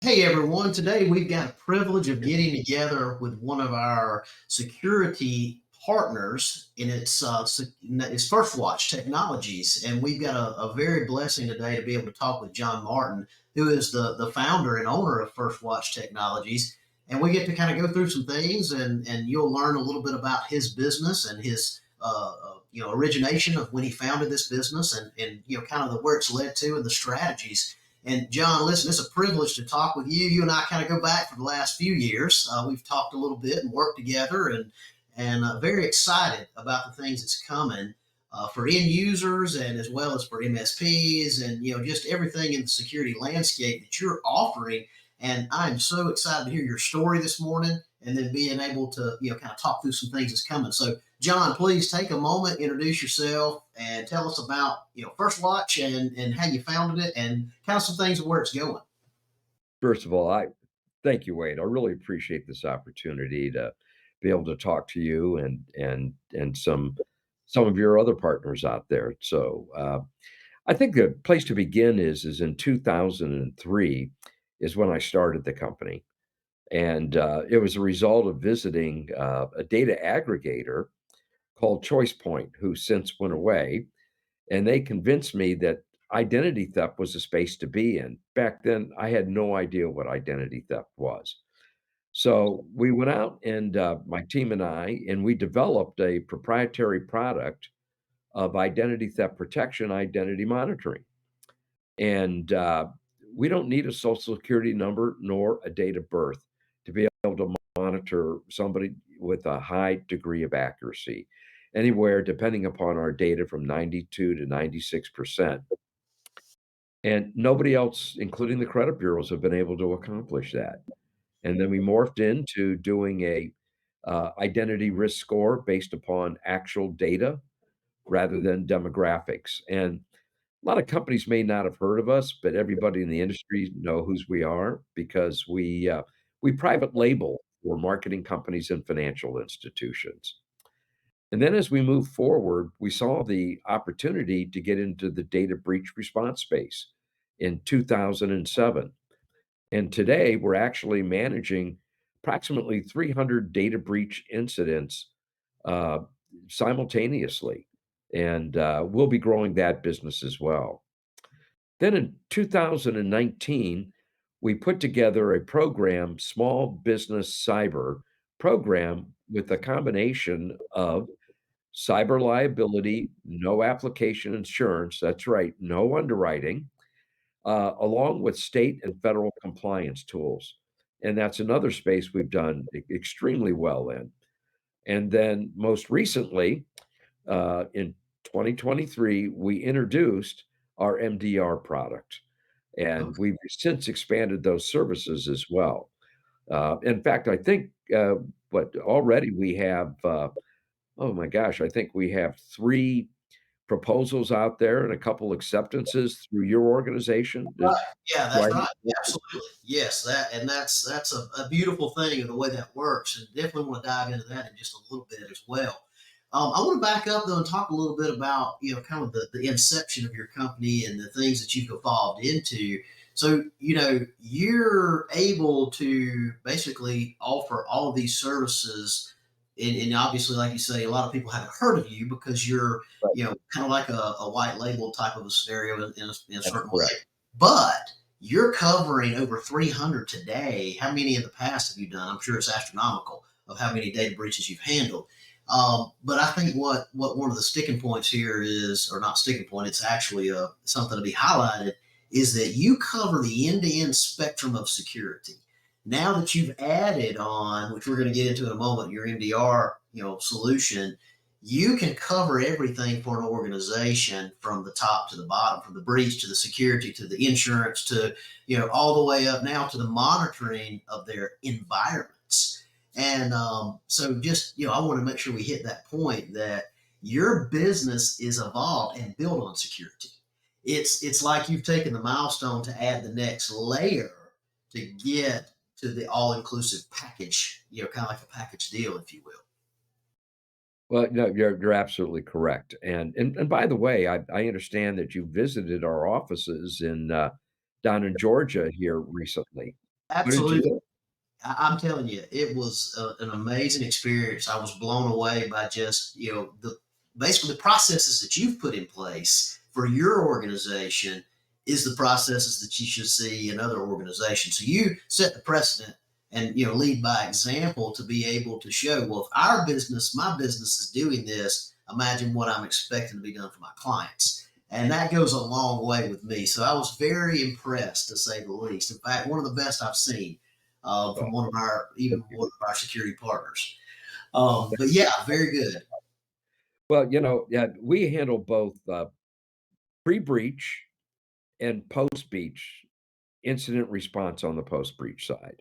Hey everyone, today we've got a privilege of getting together with one of our security partners in its First Watch Technologies. And we've got a very blessing today to be able to talk with John Martin, who is the founder and owner of First Watch Technologies. And we get to kind of go through some things and you'll learn a little bit about his business and his origination of when he founded this business and kind of where it's led to and the strategies. And John, listen, it's a privilege to talk with you. You and I kind of go back for the last few years. We've talked a little bit and worked together, and very excited about the things that's coming for end users and as well as for MSPs and just everything in the security landscape that you're offering. And I'm so excited to hear your story this morning, and then being able to kind of talk through some things that's coming. So John, please take a moment, introduce yourself, and tell us about First Watch and how you founded it, and kind of some things of where it's going. First of all, I thank you, Wade. I really appreciate this opportunity to be able to talk to you and some of your other partners out there. I think the place to begin is in 2003 is when I started the company, and it was a result of visiting a data aggregator called ChoicePoint, who since went away, and they convinced me that identity theft was a space to be in. Back then, I had no idea what identity theft was. So we went out and my team and I, and we developed a proprietary product of identity theft protection, identity monitoring. And we don't need a social security number nor a date of birth to be able to monitor somebody with a high degree of accuracy, anywhere depending upon our data from 92 to 96%. And nobody else, including the credit bureaus, have been able to accomplish that. And then we morphed into doing a identity risk score based upon actual data rather than demographics. And a lot of companies may not have heard of us, but everybody in the industry know whose we are because we private label for marketing companies and financial institutions. And then as we moved forward, we saw the opportunity to get into the data breach response space in 2007. And today we're actually managing approximately 300 data breach incidents uh, simultaneously. And we'll be growing that business as well. Then in 2019, we put together a program, Small Business Cyber program, with a combination of cyber liability, no application insurance. That's right, no underwriting, along with state and federal compliance tools. And that's another space we've done extremely well in. And then most recently, in 2023, we introduced our MDR product, and Okay. we've since expanded those services as well. In fact, I think what already we have, oh my gosh, I think we have three proposals out there and a couple acceptances through your organization. Right. Yeah, Do I that's have right. Absolutely. Yes, that's a beautiful thing of the way that works, and definitely want to dive into that in just a little bit as well. I want to back up though and talk a little bit about kind of the inception of your company and the things that you've evolved into. So you're able to basically offer all of these services, and obviously, like you say, a lot of people haven't heard of you because you're kind of like a white label type of a scenario in a That's certain way. correct. But you're covering over 300 today. How many in the past have you done? I'm sure it's astronomical of how many data breaches you've handled. But I think what one of the sticking points here is, or not sticking point, it's actually something to be highlighted, is that you cover the end to end spectrum of security. Now that you've added on, which we're going to get into in a moment, your MDR solution, you can cover everything for an organization from the top to the bottom, from the breach to the security to the insurance to all the way up now to the monitoring of their environments. And so just I want to make sure we hit that point that your business is evolved and built on security. It's like you've taken the milestone to add the next layer to get to the all-inclusive package, kind of like a package deal, if you will. Well, no, you're absolutely correct. And by the way, I understand that you visited our offices in down in Georgia here recently. What did you Absolutely. think? I'm telling you, it was an amazing experience. I was blown away by just the basically the processes that you've put in place for your organization is the processes that you should see in other organizations. So you set the precedent and lead by example to be able to show, well, if our business, my business is doing this, imagine what I'm expecting to be done for my clients. And that goes a long way with me. So I was very impressed, to say the least. In fact, one of the best I've seen Oh, from one of our thank even you. one of our security partners. But yeah, very good. Well, yeah, we handle both, pre-breach and post-breach incident response on the post-breach side.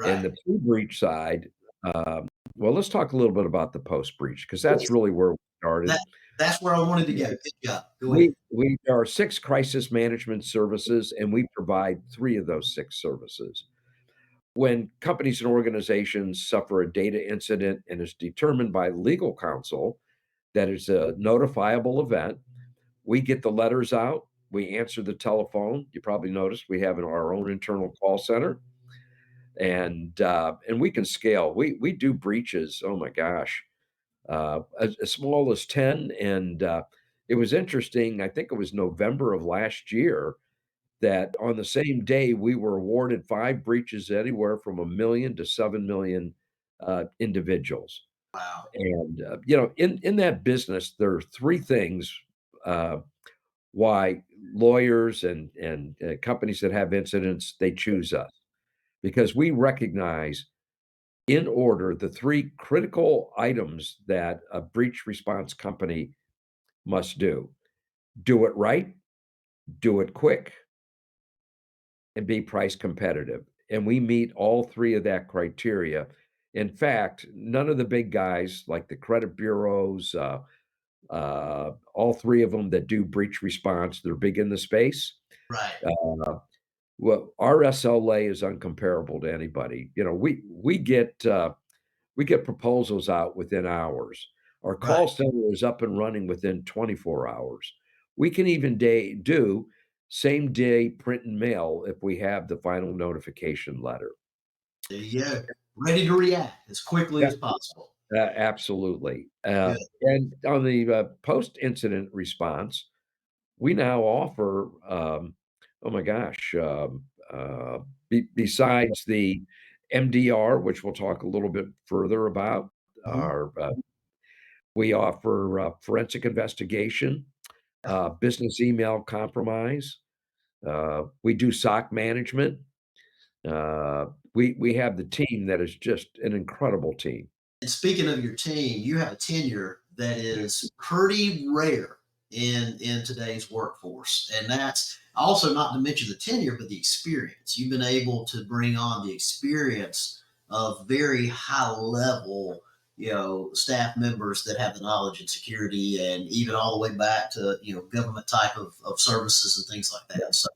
And Right. the pre-breach side, um well, let's talk a little bit about the post-breach because that's Please. really where we That started. that's where I wanted to Yeah. go. Good job. Go ahead. We there are 6 crisis management services, and we provide 3 of those 6 services. When companies and organizations suffer a data incident and is determined by legal counsel that it's a notifiable event, we get the letters out, we answer the telephone. You probably noticed we have our own internal call center, and we can scale. We do breaches, oh my gosh, as small as 10, and it was interesting, I think it was November of last year that on the same day, we were awarded 5 breaches anywhere from 1,000,000 to 7,000,000, individuals. Wow. And, in that business, there are 3 things, uh, why lawyers and companies that have incidents, they choose us, because we recognize in order the 3 critical items that a breach response company must do. Do it right, do it quick, and be price competitive, and we meet all 3 of that criteria. In fact, none of the big guys like the credit bureaus, all 3 of them that do breach response, they're big in the space. Right. Uh, well, our SLA is uncomparable to anybody. We get proposals out within hours. Our Right. call center is up and running within 24 hours. We can even do same day print and mail if we have the final notification letter. There you go. Ready to react as quickly Yeah, as possible. absolutely. Good. And on the post-incident response, we now offer, oh my gosh, besides the MDR, which we'll talk a little bit further about, Mhm. our we offer, forensic investigation, Yeah. business email compromise, we do SOC management, we have the team that is just an incredible team. And speaking of your team, you have a tenure that is pretty rare in today's workforce, and that's also not to mention the tenure, but the experience. You've been able to bring on the experience of very high level, staff members that have the knowledge and security, and even all the way back to government type of services and things like Yeah, that. So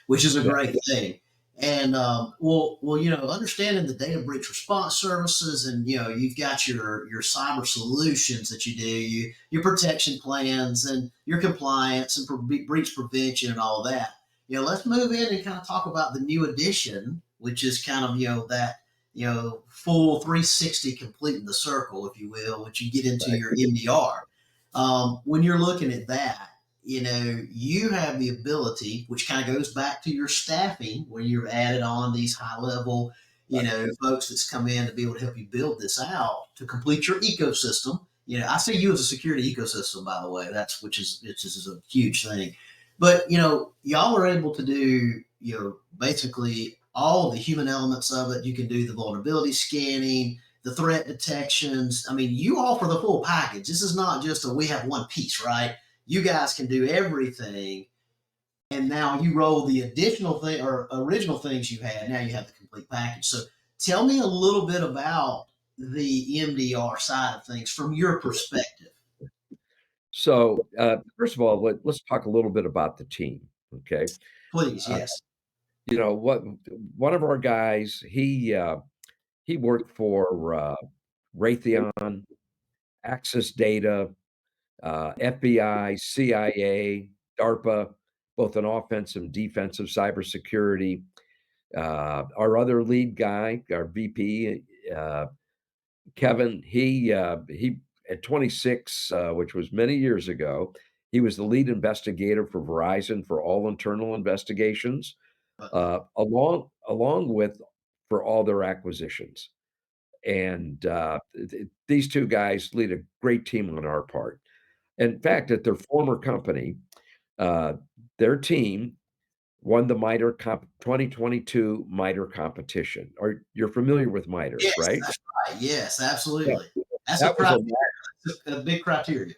which is a yeah, great thing. And understanding the data breach response services, and you've got your cyber solutions that you do, your protection plans, and your compliance and breach prevention, and all of that. Let's move in and kind of talk about the new addition, which is kind of that full 360 completing the circle, if you will, which you get into right, your MDR. When you're looking at that, you have the ability, which kind of goes back to your staffing, where you're added on these high level, right, folks that's come in to be able to help you build this out to complete your ecosystem. I see you as a security ecosystem, by the way. That's which is a huge thing. But y'all are able to do basically all of the human elements of it. You can do the vulnerability scanning, the threat detections. I mean, you offer the full package. This is not just we have one piece, right? You guys can do everything, and now you roll the additional thing or original things you had. Now you have the complete package. So tell me a little bit about the MDR side of things from your sure. perspective. So, first of all, let's talk a little bit about the team, okay? Please. Uh, Yes. what one of our guys, he worked for, Raytheon, Axis Data, FBI, CIA, DARPA, both in offensive and defensive cybersecurity. Our other lead guy, our VP, Kevin, he at 26, which was many years ago, he was the lead investigator for Verizon for all internal investigations, along with for all their acquisitions. And these two guys lead a great team on our part. In fact, at their former company, uh, their team won the MITRE 2022 MITRE competition. Or you're familiar with MITRE, Yes, right? that's right. Yes, Yeah. absolutely. That's a That was criteria. That's a big criteria.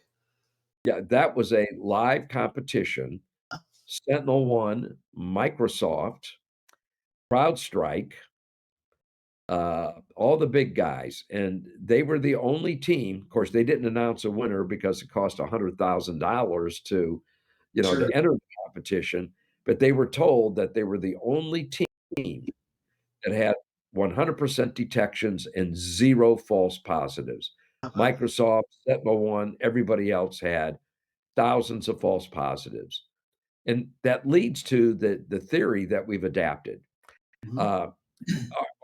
that was a live competition. SentinelOne, Microsoft, CrowdStrike, all the big guys, and they were the only team. Of course, they didn't announce a winner because it cost $100,000 to, Sure. to enter the competition, but they were told that they were the only team that had 100% detections and 0 false positives. How about that? Microsoft, SentinelOne, everybody else had thousands of false positives. And that leads to the theory that we've adapted. Mhm. Uh,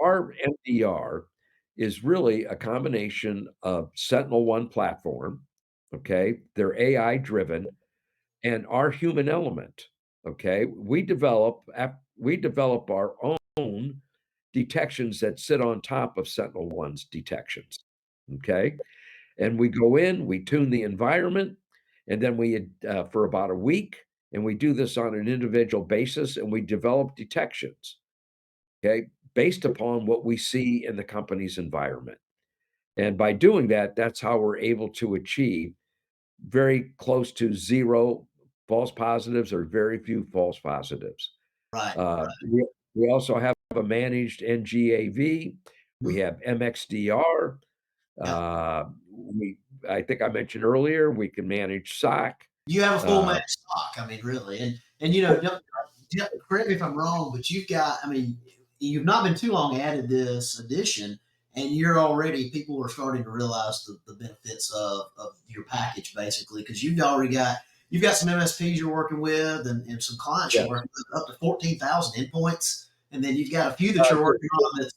our MDR is really a combination of SentinelOne platform, okay? They're AI driven, and our human element, okay? We develop our own detections that sit on top of SentinelOne's detections, okay? And we go in, we tune the environment, and then for about a week, and we do this on an individual basis, and we develop detections, okay, based upon what we see in the company's environment. And by doing that, that's how we're able to achieve very close to 0 false positives or very few false positives. Right, We also have a managed NGAV. We mhm, have MXDR. yeah. We I think I mentioned earlier, we can manage SOC. You have a full Uh, match stock, I mean, really, and, correct me if I'm wrong, but you've not been too long added this addition, and you're already people are starting to realize the benefits of your package, basically, because you've got some MSPs you're working with and some clients you're yes. working with, up to 14,000 endpoints, and then you've got a few that you're working on that's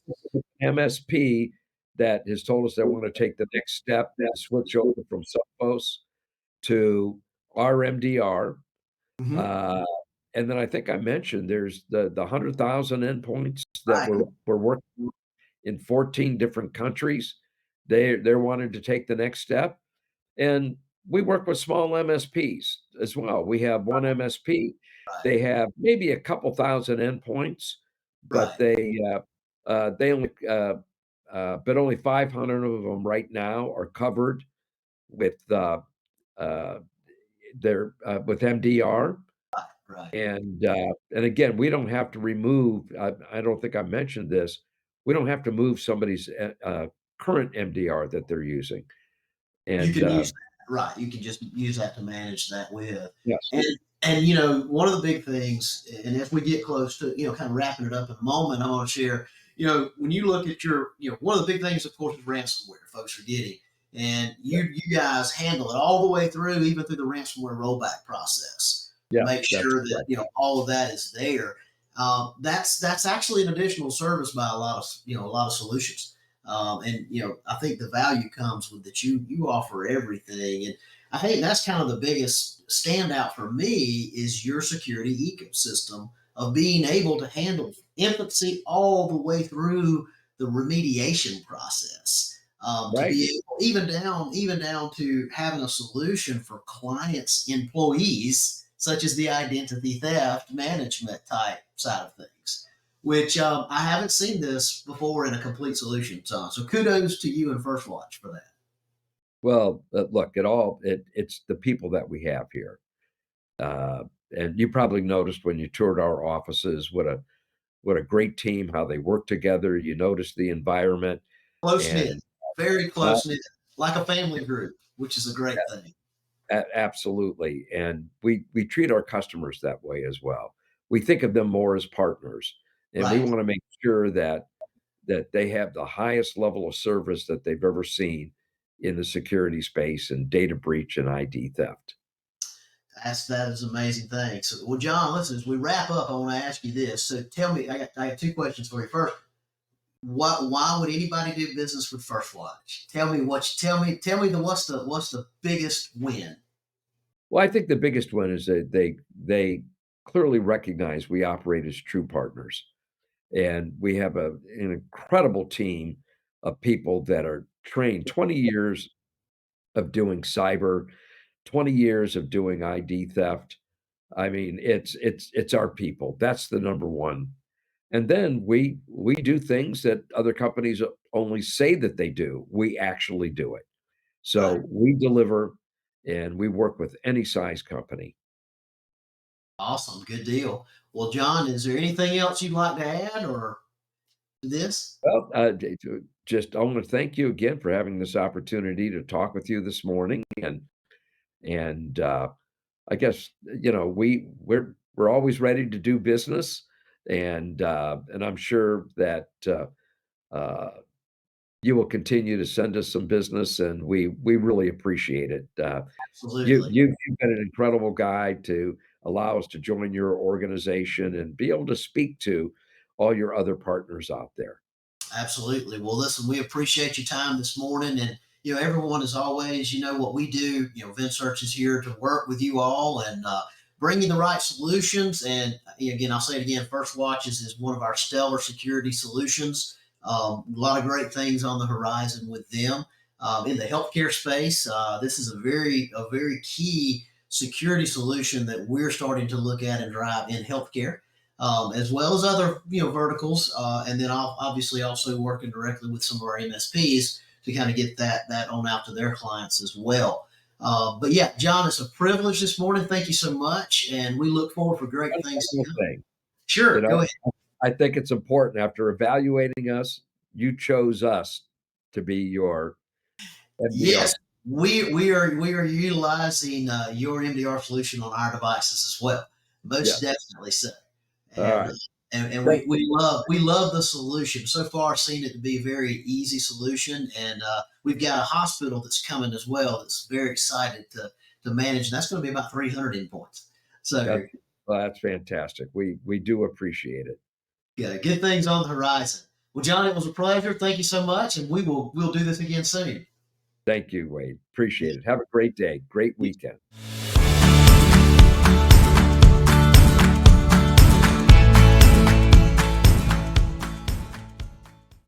MSP that has told us they wanna take the next step and switch over from Sophos to our MDR. mhm, Uh, and then I think I mentioned there's the 100,000 endpoints that right, we're working on in 14 different countries. They're wanting to take the next step, and we work with small MSPs as well. We have one MSP, right, they have maybe a couple thousand endpoints, but right. only 500 of them right now are covered with, uh, with MDR. Right. And again, we don't have to remove, I don't think I mentioned this, we don't have to move somebody's, current MDR that they're using, You and, can use that, right, you can just use that to manage that with. yes, And, one of the big things, and as we get close to, kind of wrapping it up in a moment, I want to share, when you look at one of the big things, of course, is ransomware folks are getting. And yeah, you guys handle it all the way through, even through the ransomware rollback process to yeah, make that's sure that, correct. all of that is there. That's actually an additional service by a lot of solutions. And I think the value comes with that you offer everything, and I think that's kind of the biggest standout for me is your security ecosystem of being able to handle infancy all the way through the remediation process. To Right, be able, even down to having a solution for clients, employees, such as the identity theft management type side of things, which I haven't seen this before in a complete solution. So kudos to you and First Watch for that. well, look, it's the people that we have here, uh, and you probably noticed when you toured our offices, what a great team, how they work together, you notice the environment, Close knit, and, very uh close knit, like a family group, which is a great thing. Absolutely, and we treat our customers that way as well. We think of them more as partners, and we Right. wanna make sure that they have the highest level of service that they've ever seen in the security space and data breach and ID theft. That is an amazing thing. So, well, John, listen, as we wrap up, I want to ask you this. So, tell me, I got two questions for you. First, why would anybody do business with First Watch? Tell me what's the biggest win? Well, I think the biggest one is that they clearly recognize we operate as true partners, and we have an incredible team of people that are trained 20 years of doing cyber, 20 years of doing ID theft. I mean, it's our people. That's the number one. And then we do things that other companies only say that they do. We actually do it. Right. So we deliver and we work with any size company. Awesome. Good deal. Well, John, is there anything else you'd like to add or to this? Well, just I want to thank you again for having this opportunity to talk with you this morning, and I guess we're always ready to do business, and I'm sure that uh, you will continue to send us some business, and we really appreciate it. Absolutely. You've been an incredible guy to allow us to join your organization and be able to speak to all your other partners out there. Absolutely. Well, listen, we appreciate your time this morning. And, everyone, as always, what we do, VenSearch is here to work with you all and bring you the right solutions. And again, I'll say it again, First Watch is one of our stellar security solutions. A lot of great things on the horizon with them. In the healthcare space, this is a very key security solution that we're starting to look at and drive in healthcare, as well as other verticals, and then I'll obviously also working directly with some of our MSPs to kind of get that on out to their clients as well. But yeah, John, it's a privilege this morning. Thank you so much, and we look forward for great One things to final come. thing, you Sure, know, go ahead. I think it's important after evaluating us, you chose us to be your MDR. Yes, we are utilizing your MDR solution on our devices as well. Most Yes. definitely so. All And right. and Thank we love the solution. So far, seen it to be a very easy solution, and we've got a hospital that's coming as well that's very excited to manage. And that's going to be about 300 endpoints. So that well, that's fantastic. We do appreciate it. yeah, good things on the horizon. Well, John, it was a pleasure. Thank you so much, and we'll do this again soon. Thank you, Wade. Appreciate it. Have a great day. Great weekend.